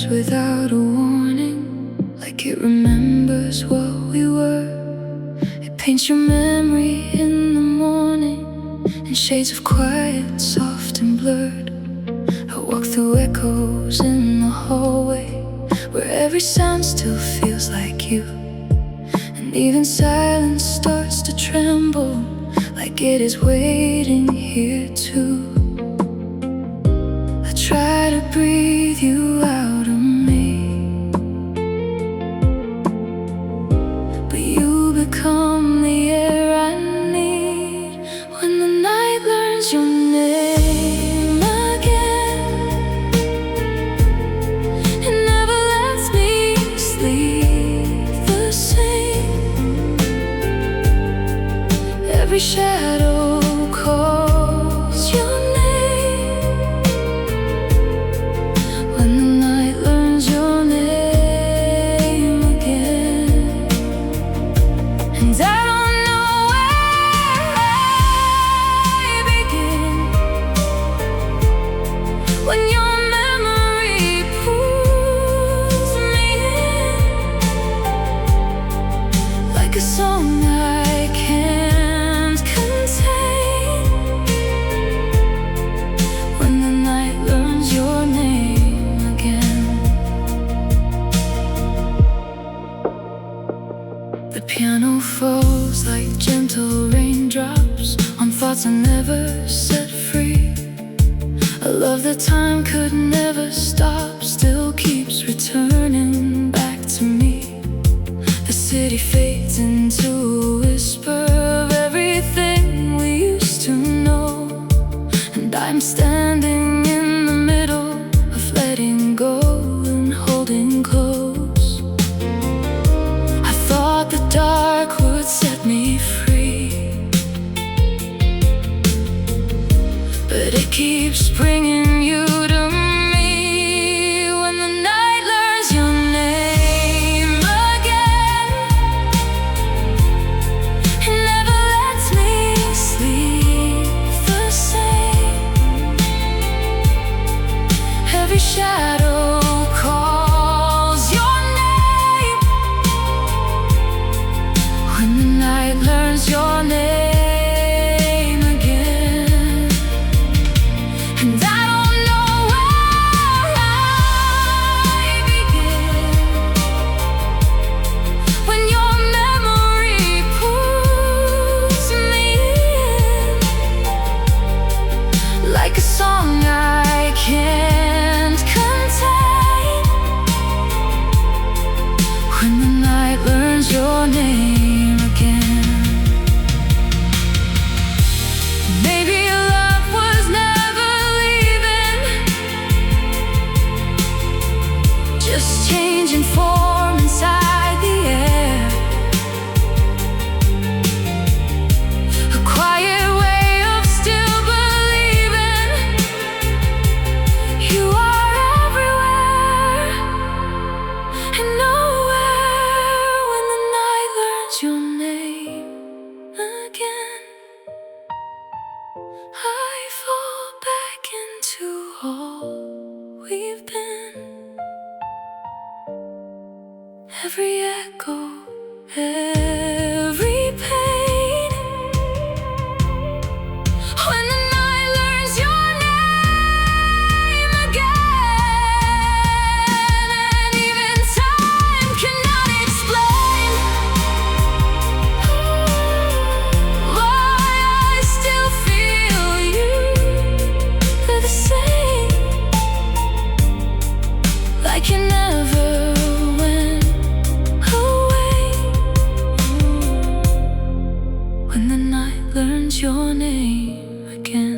without a warning, like it remembers what we were. It paints your memory in the morning in shades of quiet, soft and blurred. I walk through echoes in the hallway, where every sound still feels like you. And even silence starts to tremble, like it is waiting here too. I try to breathe you out of me, but you become the air I need. When the night learns your name again, it never lets me sleep the same. Every shadow calls your name. When the night learns your name again, and I don't know where I begin. When your memory pulls me in, like a song I can't contain. When the night learns your name again. The piano falls like gentle raindrops on thoughts I never set free. A love that time could never stop still keeps returning back to me. The city fades into a whisper of everything we used to know, and I'm standing in the middle of letting go and holding close. I thought the dark would set me free, but it keeps bringing you to me. When the night learns your name again, it never lets me sleep the same. Every shadow calls your name. When the night learns your name again, and I don't know where I begin. When your memory pulls me in, like a song I can't contain. When the night learns your name again. Maybe love was never leaving, just changing form inside the air. A quiet way of still believing you are everywhere and nowhere. When the night learns your name again, I fall back into all we've been. Every echo, every pain. When the night learns your name again, and even time cannot explain why I still feel you the same, like you never went away. When the night learns your name again.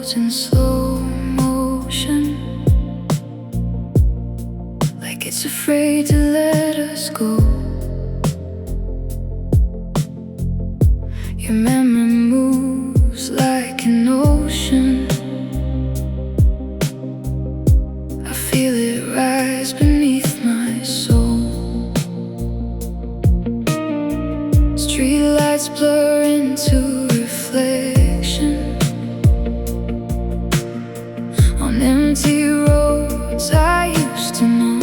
unfolds in slow motion, like it's afraid to let us go. Your memory moves like an ocean. I feel it rise beneath my soul. Streetlights blur into reflection on empty roads I used to know,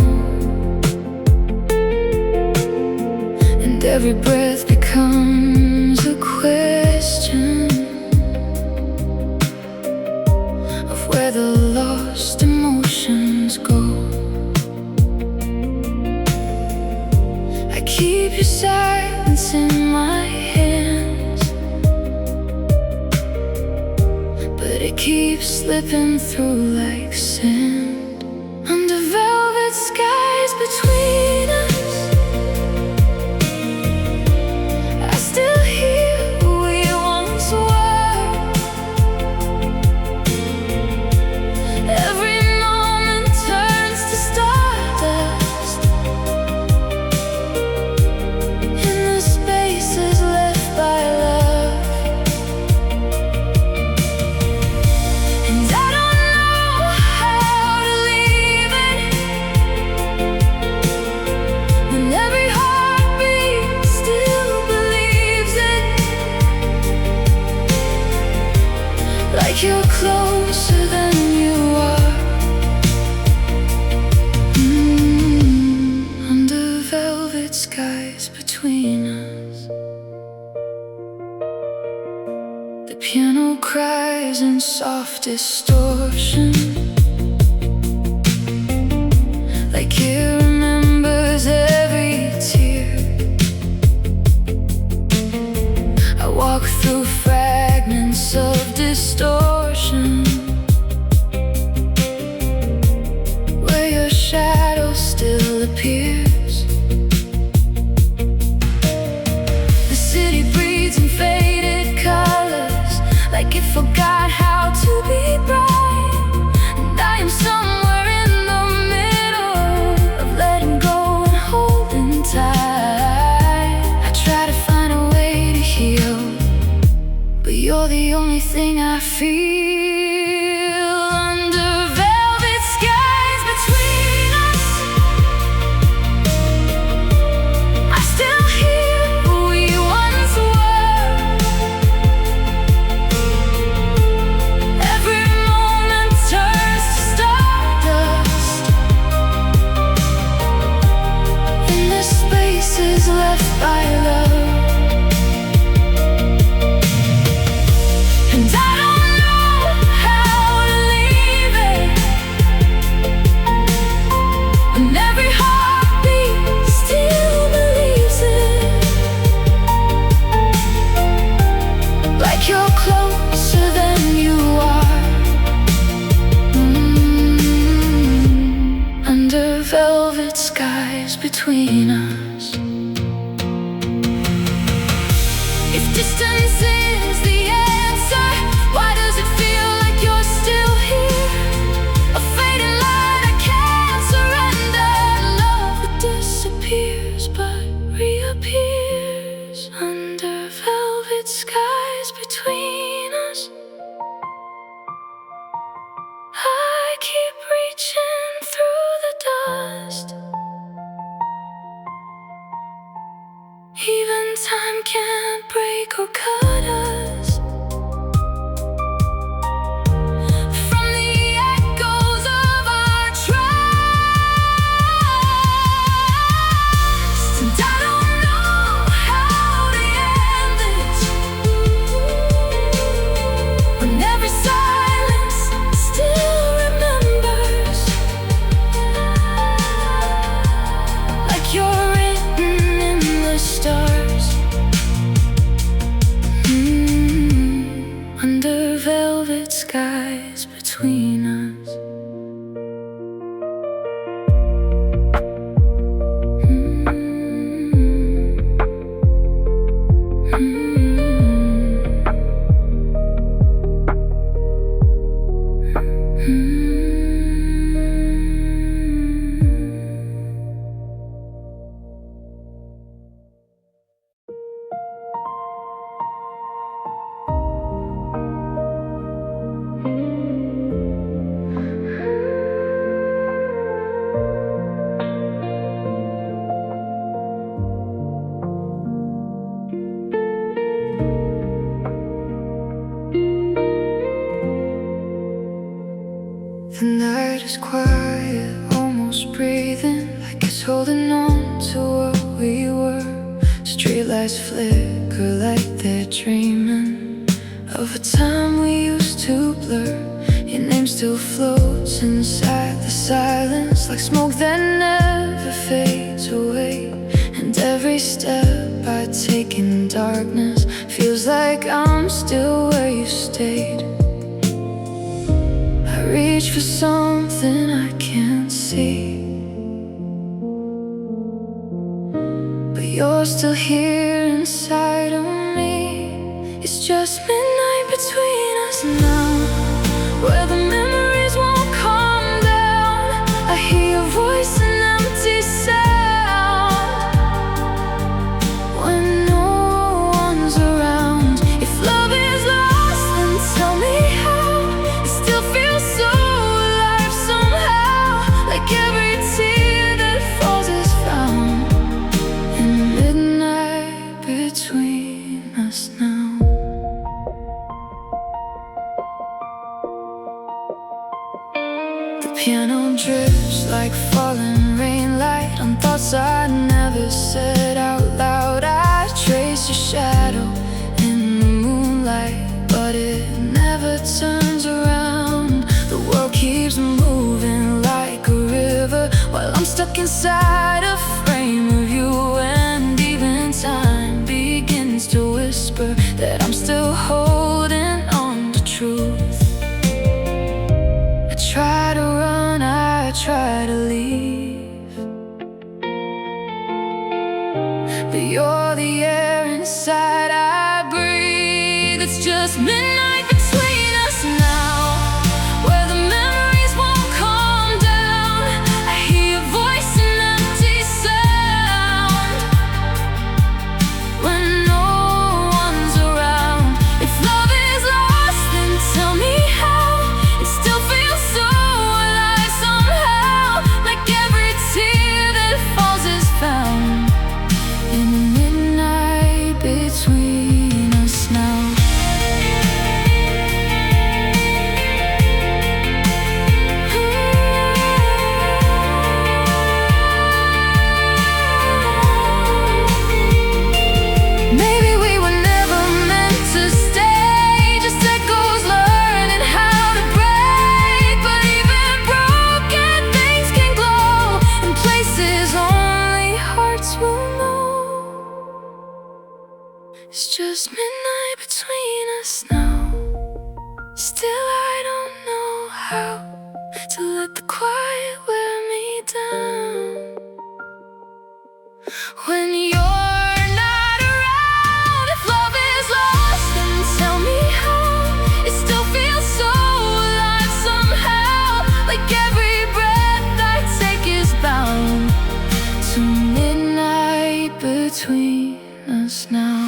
and every breath becomes a question of where the lost emotions go. I keep your silence in my hands, but it keeps slipping through like sand. Under velvet skies between us, I still hear who we once were. Every moment turns to stardust in the spaces left by love. And I don't know how to leave it, when every heartbeat still believes it, like you're closer than you are. Under velvet skies between us, the piano cries in soft distortion, like it remembers every tear. I walk through fragments of distortion, where your shadow still appears. The city breathes in faded colors, like it forgot how to be bright. And I am somewhere in the middle of letting go and holding tight. I try to find a way to heal, but you're the only thing I feel. Under velvet skies between us, I still hear who we once were. Every moment turns to stardust in the spaces left by love. And I don't know how to leave it, when every heartbeat still believes it, like you're closer than you are. Under velvet skies between us. If distance is the answer, why does it feel like you're still here? A fading light I can't surrender, love that disappears but reappears. Under velvet skies between us, I keep reaching through the dust, quiet, almost breathing, like it's holding on to what we were. Streetlights flicker like they're dreaming of a time we used to blur. Your name still floats inside the silence, like smoke that never fades away. And every step I take in darkness feels like I'm still where you stayed. I reach for something I can't see, but you're still here inside of me. It's just midnight between us now, where the memories won't calm down. I hear your voice in empty sound when no one's around. If love is lost, then tell me how. It still feels so alive somehow, like every tear that falls is found in midnight between us now. Piano drips like falling rain, light on thoughts I never said out loud. I trace your shadow in the moonlight, but it never turns around. The world keeps moving like a river, while I'm stuck inside a frame of you. And even time begins to whisper that I'm still holding on to truth. I try to run, I try to leave, but you're the air inside I breathe. It's just midnight between us now, where the memories won't calm down. I hear your voice in empty sound when no one's around. If love is lost, then tell me how. It still feels so alive somehow, like every tear that falls is found in the midnight between us now. Maybe we were never meant to stay, just echoes learning how to break. But even broken things can glow in places only hearts will know. It's just midnight between us now. Still I don't know how to let the quiet wear me down when you're not around. If love is lost, then tell me how. It still feels so alive somehow, like every breath I take is bound to midnight between us now.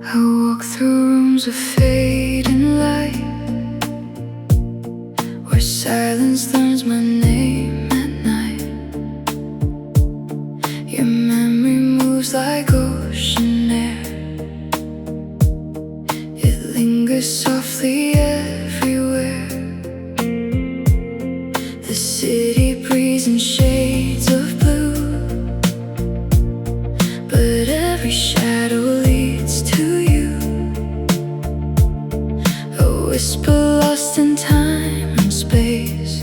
I walk through rooms of fading light, where silence learns my name at night. Your memory moves like ocean air, it lingers softly everywhere. The city breathes in shades of blue, but every shadow leads to you. A whisper lost in time and space,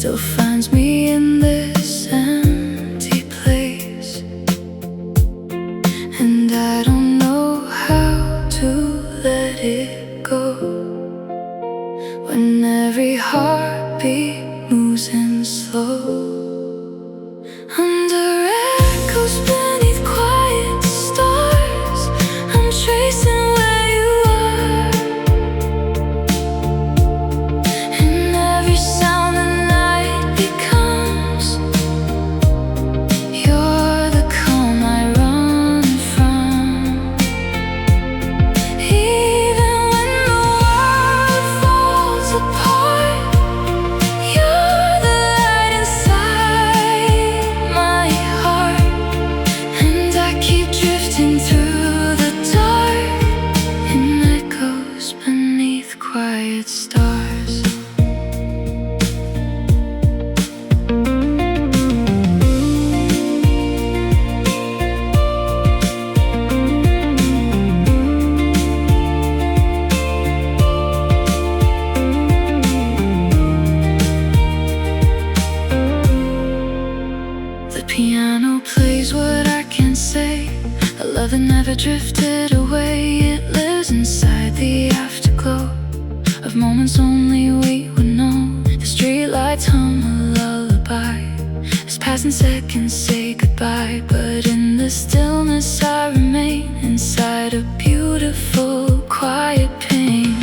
still finds me in this empty place. And I don't know how to let it go when every heartbeat moves in slow. Under echoes beneath quiet stars, I'm tracing where you are. And every sound the night becomes, you're the calm I run from. Even when the world falls apart, you're the light inside my heart. And I keep drifting through the dark in echoes beneath quiet stars. The piano plays what I can't say, a love that never drifted away. It lives inside the afterglow of moments only we would know. The streetlights hum a lullaby as passing seconds say goodbye. But in the stillness I remain inside a beautiful quiet pain.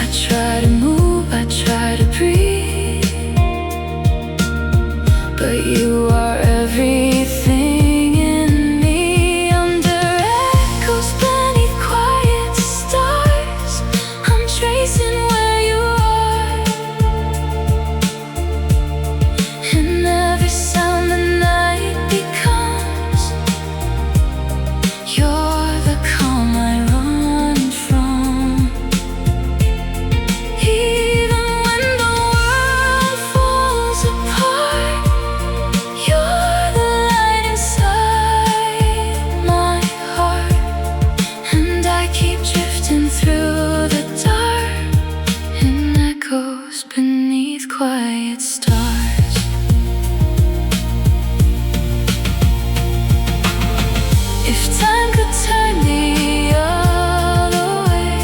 I try to move, I try to breathe, but you are everything in me. Under echoes beneath quiet stars, I'm tracing where you are. And every sound the night becomes, you're the calm I run from. Even when the world falls apart, you're the light inside my heart. And I keep drifting through the dark in echoes beneath quiet stars. If time could turn the other way,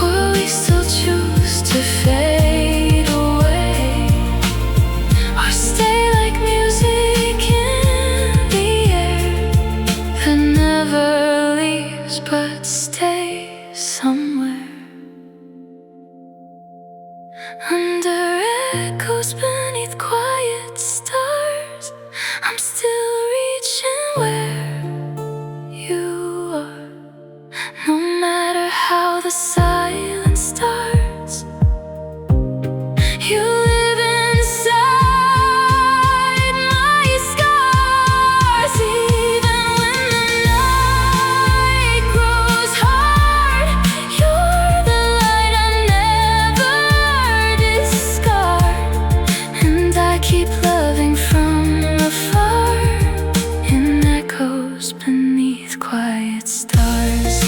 or we still choose to fade away, or stay like music in the air that never leaves but stays somewhere. Under echoes beneath quiet stars, I'm still reaching where you are. No matter how the silence starts, you live inside my scars. Even when the night grows hard, you're the light I never discard. And I keep loving from afar in echoes beneath quiet stars.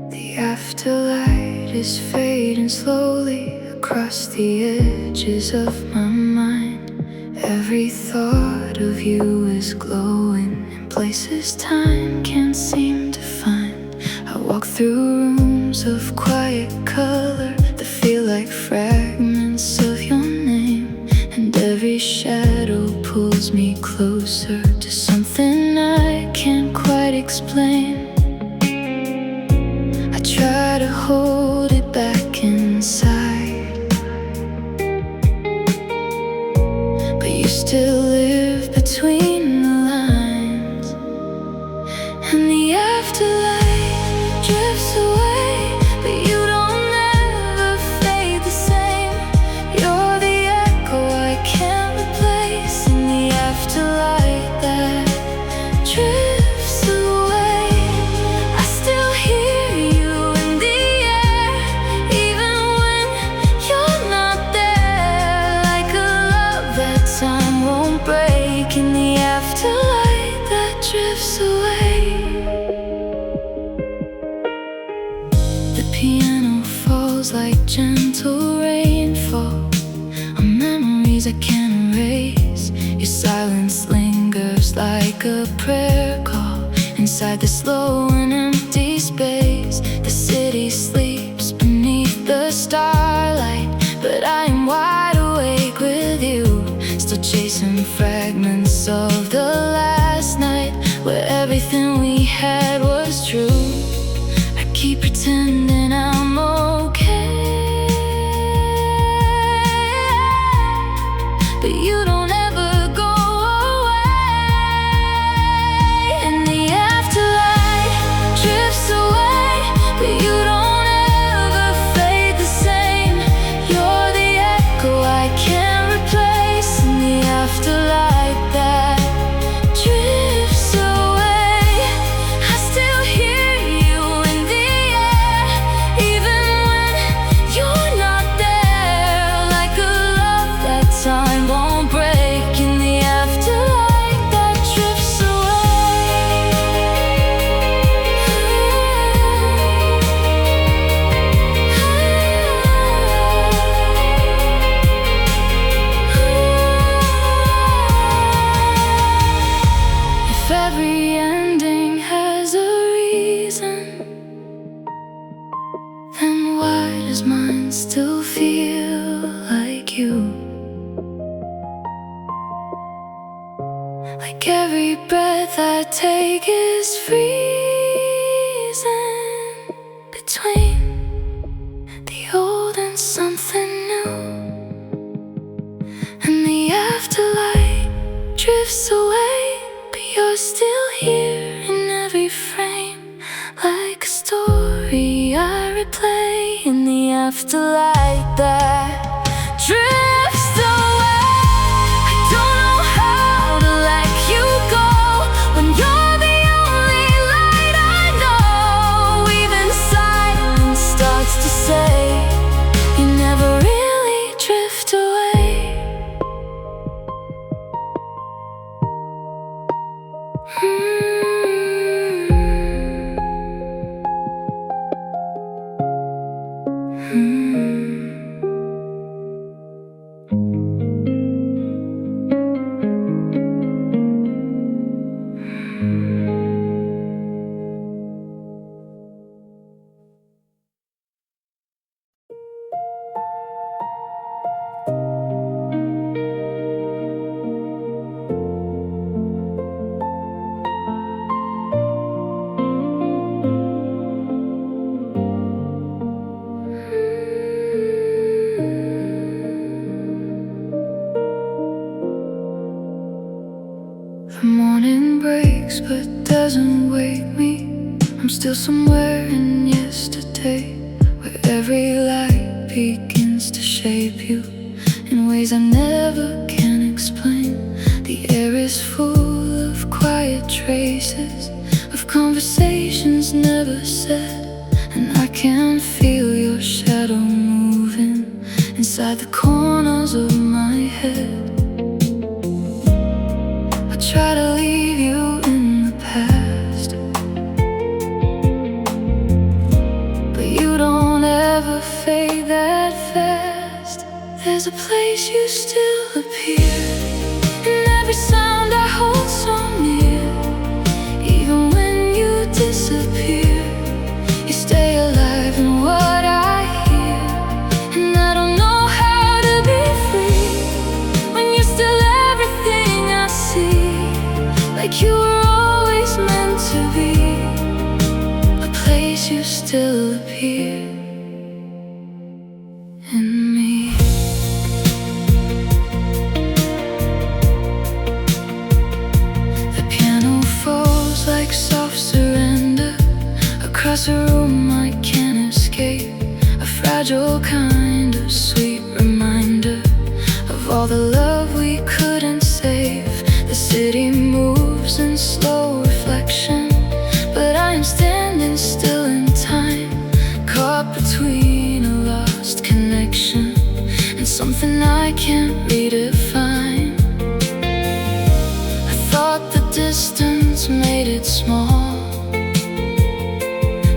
The afterlight is fading slowly across the edges of my mind. Every thought of you is glowing in places time can't seem to find. I walk through rooms of quiet color that feel like fragments still live between the lines, and the afterlife drifts away, but you don't ever fade the same. You're the echo I can't replace in the afterlife that drifts away. I still hear you in the air, even when you're not there, like a love that time won't break in the afterlife that drifts away. The piano falls like gentle rainfall on memories I can't erase. Your silence lingers like a prayer call inside the slow and empty space. The city sleeps beneath the starlight, but I am wide awake with you, still chasing fragments of the last night where everything we had was true. I keep pretending I'm okay, but you don't ever go away. And the afterlife drifts away, but you don't ever fade the same. You're the echo I can't replace in the afterlife that drifts away. I still hear you in the air, even when you're not there, like a love that time won't break in the afterlife that drifts away. If every ending has a reason, then why does mine still feel like you? Like every breath I take is freezing between the old and something new, and the afterlife drifts away, but you're still here in every frame, like a story I replay in the afterlife that drifts away. I don't know how to let you go when you're the only light I know. Even silence starts to say you never really drift away. The morning breaks but doesn't wake me. I'm still somewhere in yesterday, where every light begins to shape you in ways I never can explain. The air is full of quiet traces of conversations never said, and I can feel your shadow moving inside the corners of my head. I try to leave you in the past, but you don't ever fade that fast. There's a place you still appear in every sound I hold so near. Even when you disappear, you stay alive in what I hear. And I don't know how to be free when you're still everything I see, like you were always meant to be, a place you still appear in me. something I can't redefine. I thought the distance made it small,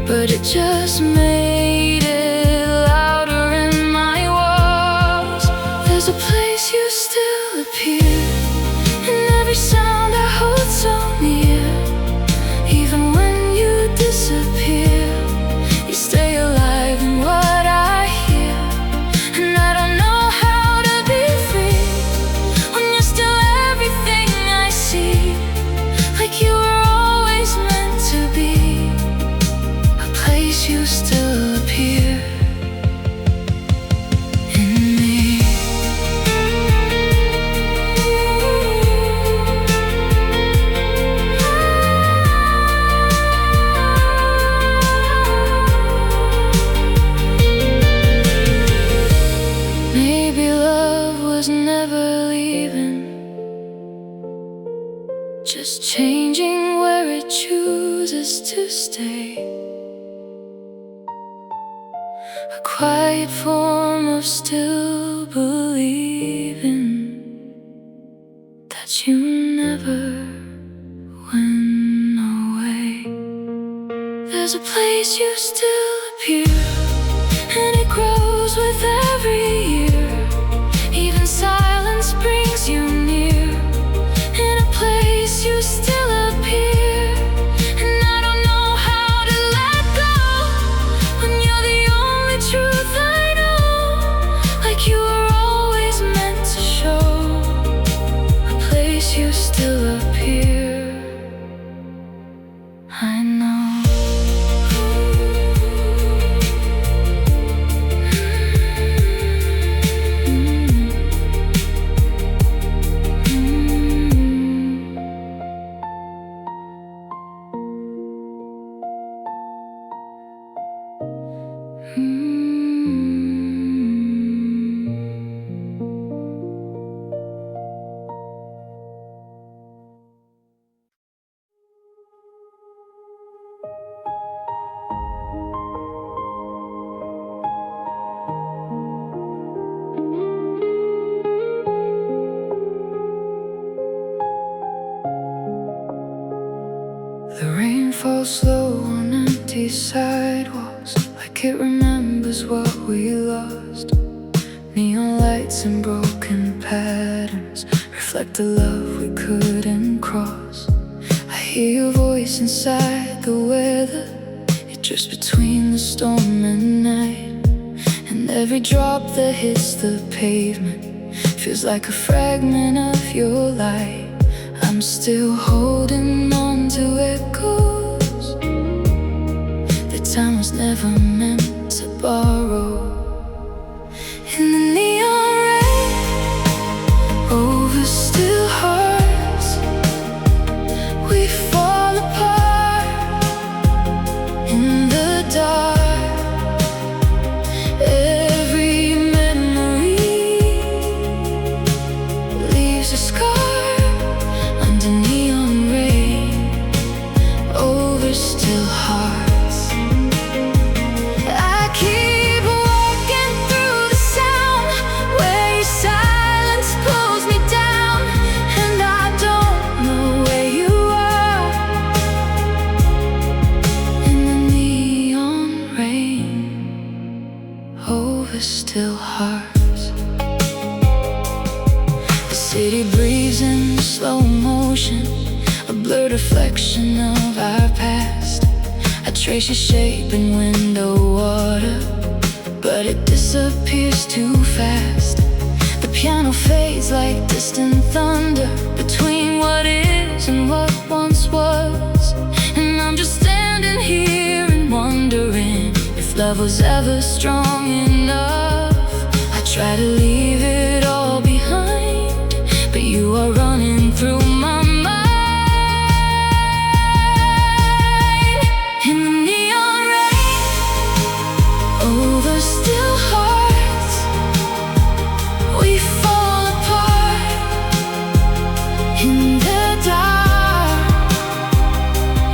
but it just made it louder in my walls. There's a place you still appear, in every sound I hold so near. Even when you disappear, you stay alive in what I hear. And I don't know how to be free when you're still everything I see, like you were always meant to be. You still appear in me. Maybe love was never leaving, just changing where it chooses to stay. A quiet form of still believing that you never went away. There's a place you still appear, and it grows with every year. Even silence brings you near, in a place you still appear. Truth I know, like you were always meant to show. A place you still appear, I know. The rain falls slow on empty sidewalks, like it remembers what we lost. Neon lights and broken patterns reflect the love we couldn't cross. I hear your voice inside the weather, it drifts between the storm and night. And every drop that hits the pavement feels like a fragment of your light. I'm still holding on to echoes that time was never meant to borrow. In the neon rain, over still hearts, we fall apart. In the dark, every memory leaves a scar. Under neon rain, over still hearts, I keep walking through the sound where your silence pulls me down. And I don't know where you are. In the neon rain, over still hearts. The city breathes in slow motion, a blurred reflection of our past. I trace your shape in window water, but it disappears too fast. The piano fades like distant thunder between what is and what once was. And I'm just standing here and wondering if love was ever strong enough. I try to leave it all behind, but you are running through my mind. In the neon rain, over still hearts, we fall apart. In the dark,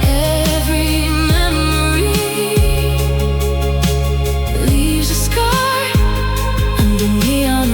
every memory leaves a scar. Under neon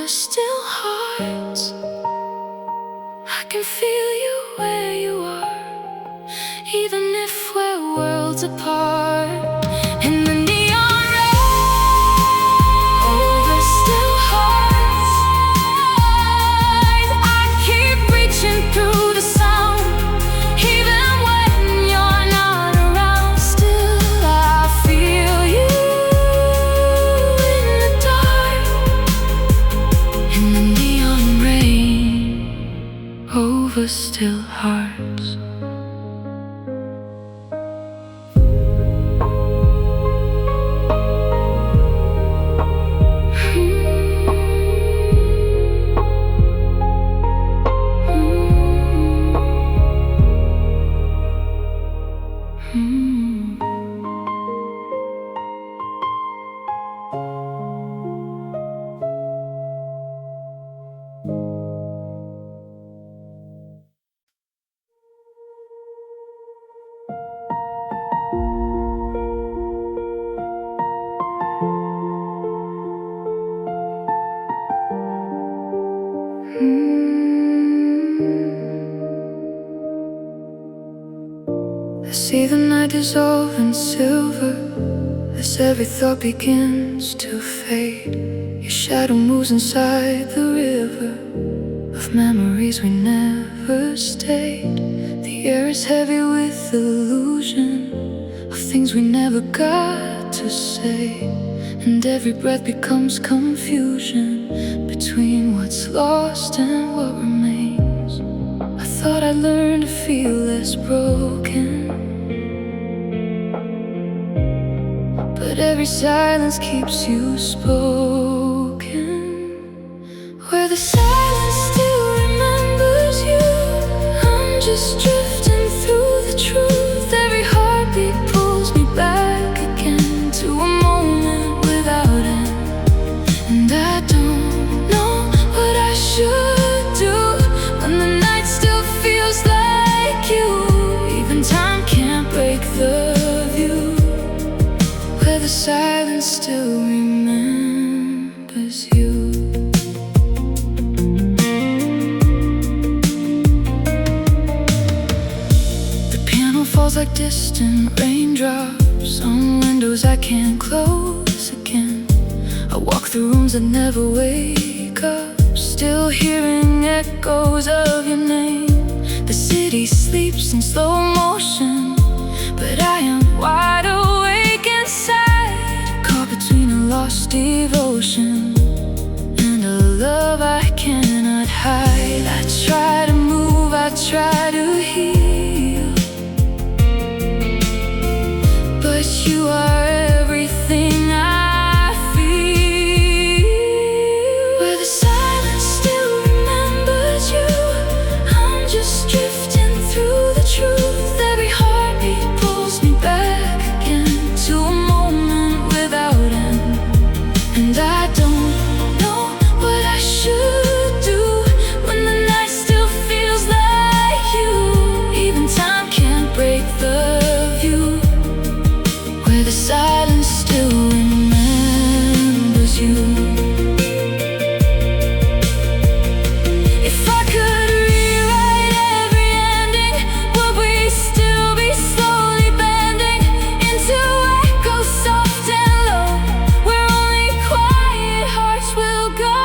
over still hearts. I can feel you where you are, even if we're worlds apart. In the neon rain, over still hearts, I keep reaching through the sound. Even when you're not around, still I feel you in the dark. In the neon rain, over still hearts. I see the night dissolve in silver as every thought begins to fade. Your shadow moves inside the river of memories we never stayed. The air is heavy with illusion of things we never got to say, and every breath becomes confusion between what's lost and what remains. I thought I'd learn to feel less broken, but every silence keeps you spoken. Where the silence still remembers you, I'm just drifting through the truth. Every heartbeat pulls me back again to a moment without end. And I don't know what I should do when the night still feels like you. Even time can't break the view. Where the silence still remembers you. The piano falls like distant raindrops on windows I can't close again. I walk through rooms that never wake up, still hearing echoes of your name. The city sleeps in slow motion, but I am wide awake inside, caught between a lost devotion and a love I cannot hide. I try to move, I try to heal, but you are everything I feel. Where the silence still remembers you, I'm just drifting through the truth. Every heartbeat pulls me back again to a moment without end. And I don't know what I should do when the night still feels like you. Even time can't break the view. Where the silence still remembers you. If I could rewrite every ending, would we still be slowly bending into echoes soft and low, where only quiet hearts will go?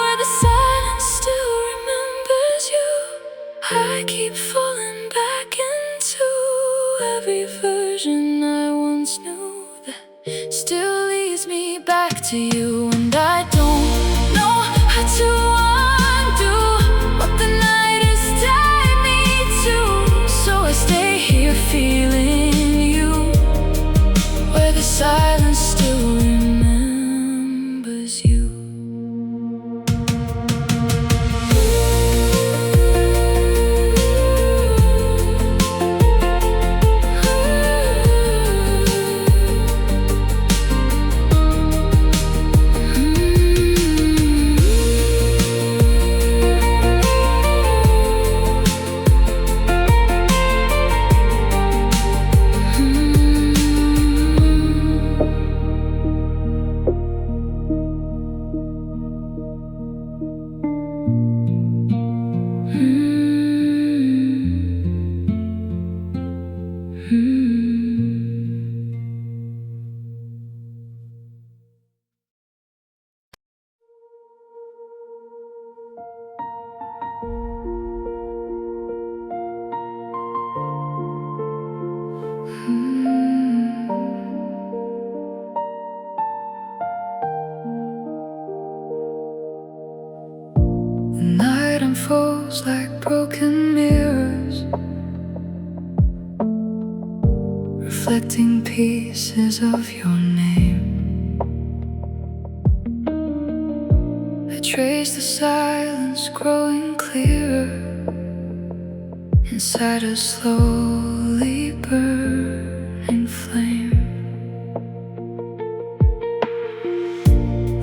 Where the silence still remembers you, I keep falling back into every version I once knew that still leads me back to you. And I don't know how to undo what the night has tied me to, so I stay here feeling you. Where the silence still remembers you. falls like broken mirrors, reflecting pieces of your name. I trace the silence growing clearer inside a slowly burning flame.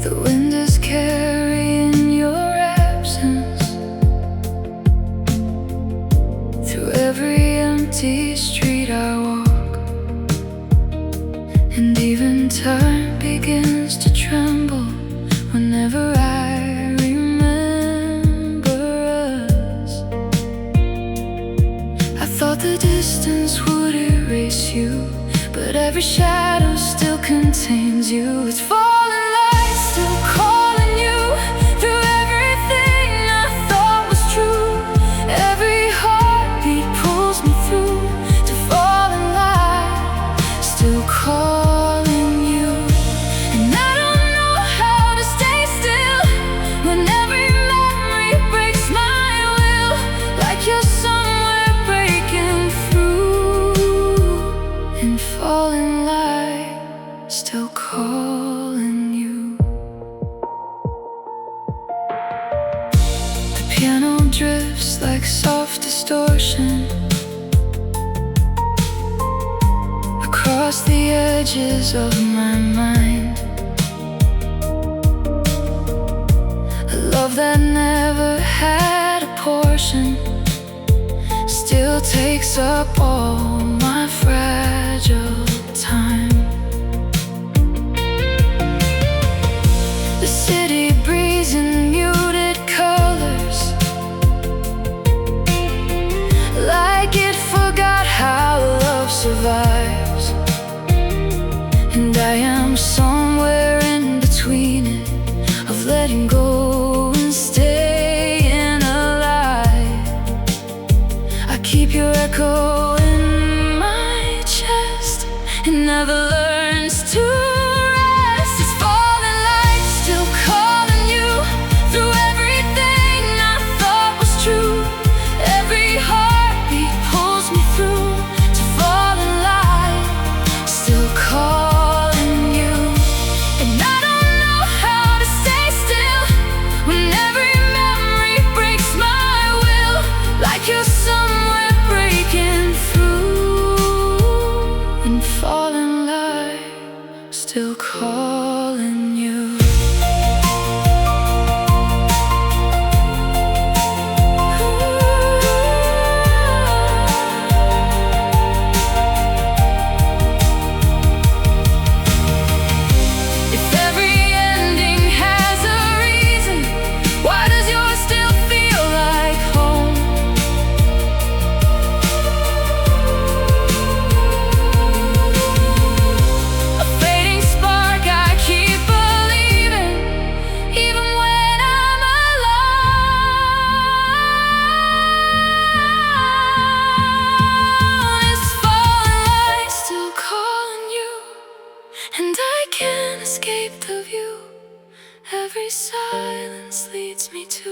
The wind is carrying your absence through every empty street I walk, and even time begins to tremble whenever I remember us. I thought the distance would erase you, but every shadow still contains you. It's falling light still calling you through everything I thought was true. Every heartbeat pulls me through to falling light still calling you. And I don't know how to stay still when every memory breaks my will, like you're somewhere breaking through and falling light still calling you. The piano drifts like soft distortion across the edges of my mind. A love that never had a portion still takes up all my fragile time. The city breathes in muted colors, like it forgot how love survives. And I am somewhere in between it, of letting go and staying alive. I keep your echo in my chest, it never learns to rest. It's falling light still calling you through everything I thought was true. Every heartbeat pulls me through to falling light still calling you. And I don't know how to stay still when every memory breaks my will, like you're somewhere breaking through and falling light still calling you. If every ending has a reason, why does yours still feel like home? A fading spark, I keep believing, even when I'm alone. It's falling light still calling you, and I can't escape the view. Every silence leads me to